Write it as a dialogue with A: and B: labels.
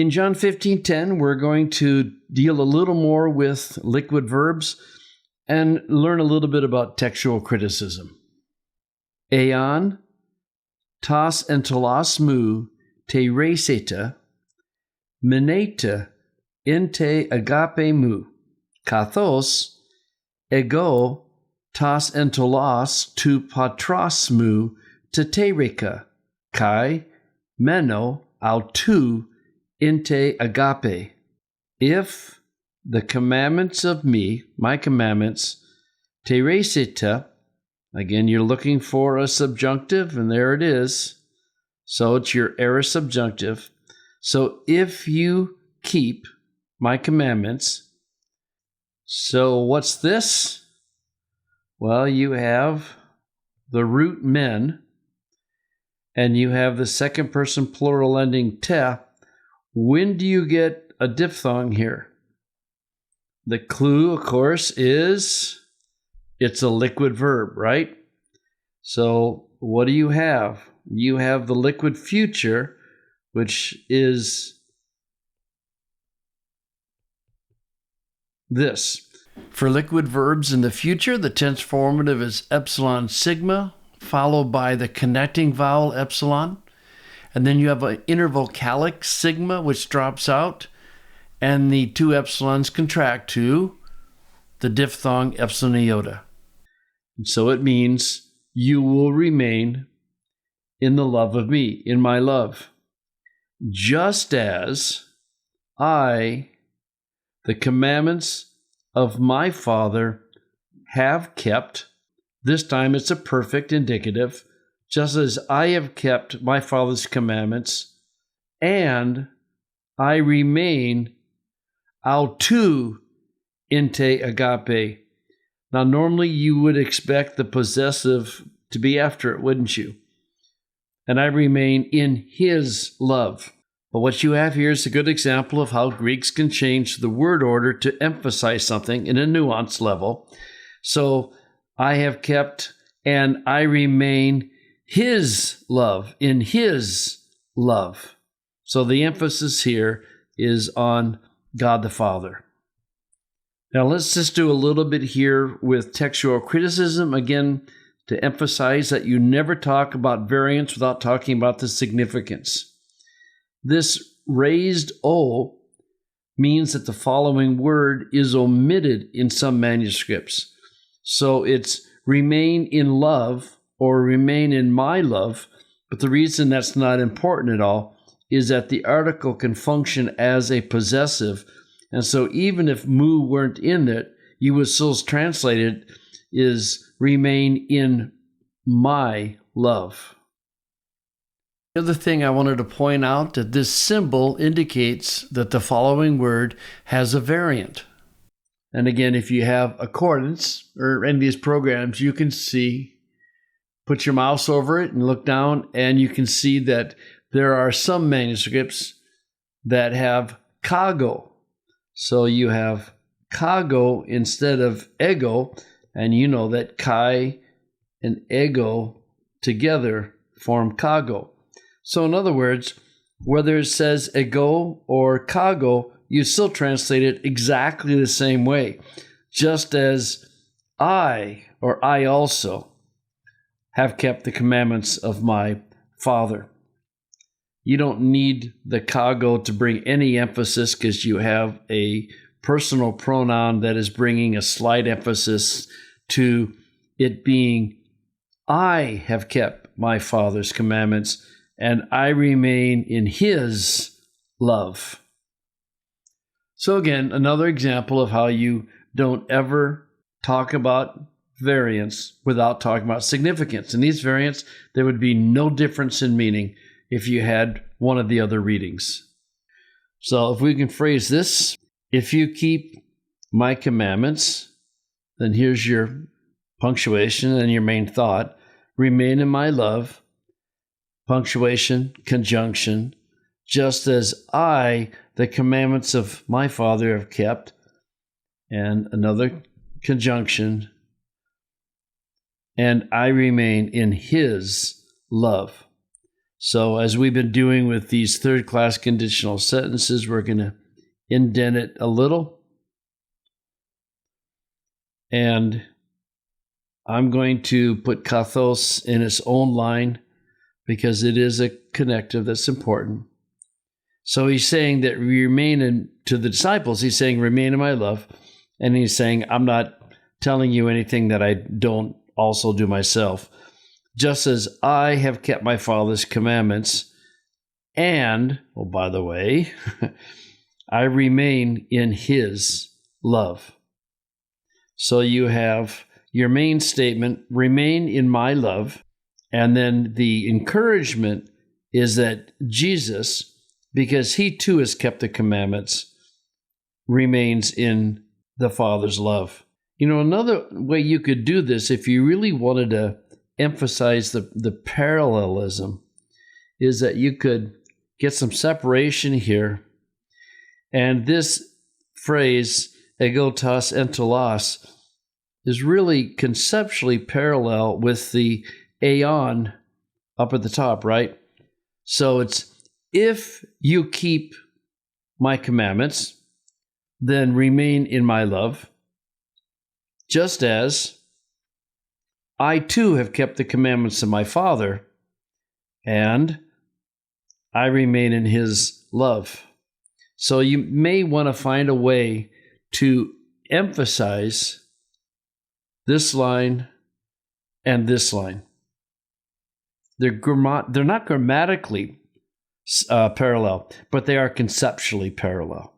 A: In John 15:10, we're going to deal a little more with liquid verbs and learn a little bit about textual criticism. Eon, tas entelos mu, te reseta, meneta, inte agape mu, kathos, ego, tas entelos tu patros mu, te tereka, kai, meno, autu, inte agape. If the commandments of me, my commandments, te resita, again, you're looking for a subjunctive, and there it is. So it's your aorist subjunctive. So if you keep my commandments, so what's this? Well, you have the root men, and you have the second person plural ending te. When do you get a diphthong here? The clue, of course, is it's a liquid verb, right? So what do you have? You have the liquid future, which is this. For liquid verbs in the future, the tense formative is epsilon sigma, followed by the connecting vowel epsilon. And then you have an intervocalic sigma, which drops out, and the two epsilons contract to the diphthong epsilon iota. So it means you will remain in the love of me, in my love, just as I, the commandments of my Father, have kept. This time it's a perfect indicative. Just as I have kept my Father's commandments, and I remain autu inte agape. Now, normally you would expect the possessive to be after it, wouldn't you? And I remain in his love. But what you have here is a good example of how Greeks can change the word order to emphasize something in a nuanced level. So I have kept and I remain his love, in his love. So the emphasis here is on God the Father. Now let's just do a little bit here with textual criticism, again, to emphasize that you never talk about variance without talking about the significance. This raised O means that the following word is omitted in some manuscripts. So it's remain in love or remain in my love, but the reason that's not important at all is that the article can function as a possessive. And so even if mu weren't in it, you would still translate it is remain in my love. The other thing I wanted to point out that this symbol indicates that the following word has a variant. And again, if you have accordance or any of these programs, you can see, put your mouse over it and look down, and you can see that there are some manuscripts that have kago. So you have kago instead of ego, and you know that kai and ego together form kago. So in other words, whether it says ego or kago, you still translate it exactly the same way, just as I, or I also, have kept the commandments of my Father. You don't need the kago to bring any emphasis because you have a personal pronoun that is bringing a slight emphasis to it being, I have kept my Father's commandments and I remain in his love. So again, another example of how you don't ever talk about variance without talking about significance. In these variants, there would be no difference in meaning if you had one of the other readings. So if we can phrase this, if you keep my commandments, then here's your punctuation and your main thought. Remain in my love, punctuation, conjunction, just as I, the commandments of my Father, have kept, and another conjunction, and I remain in his love. So as we've been doing with these third-class conditional sentences, we're going to indent it a little. And I'm going to put kathos in its own line because it is a connective that's important. So he's saying that to the disciples, he's saying, remain in my love. And he's saying, I'm not telling you anything that I don't also do myself. Just as I have kept my Father's commandments, and, oh, by the way, I remain in his love. So you have your main statement, remain in my love, and then the encouragement is that Jesus, because he too has kept the commandments, remains in the Father's love. You know, another way you could do this, if you really wanted to emphasize the parallelism, is that you could get some separation here. And this phrase, egotos entelos, is really conceptually parallel with the aeon up at the top, right? So it's, if you keep my commandments, then remain in my love, just as I too have kept the commandments of my Father, and I remain in his love. So you may want to find a way to emphasize this line and this line. They're not grammatically parallel, but they are conceptually parallel.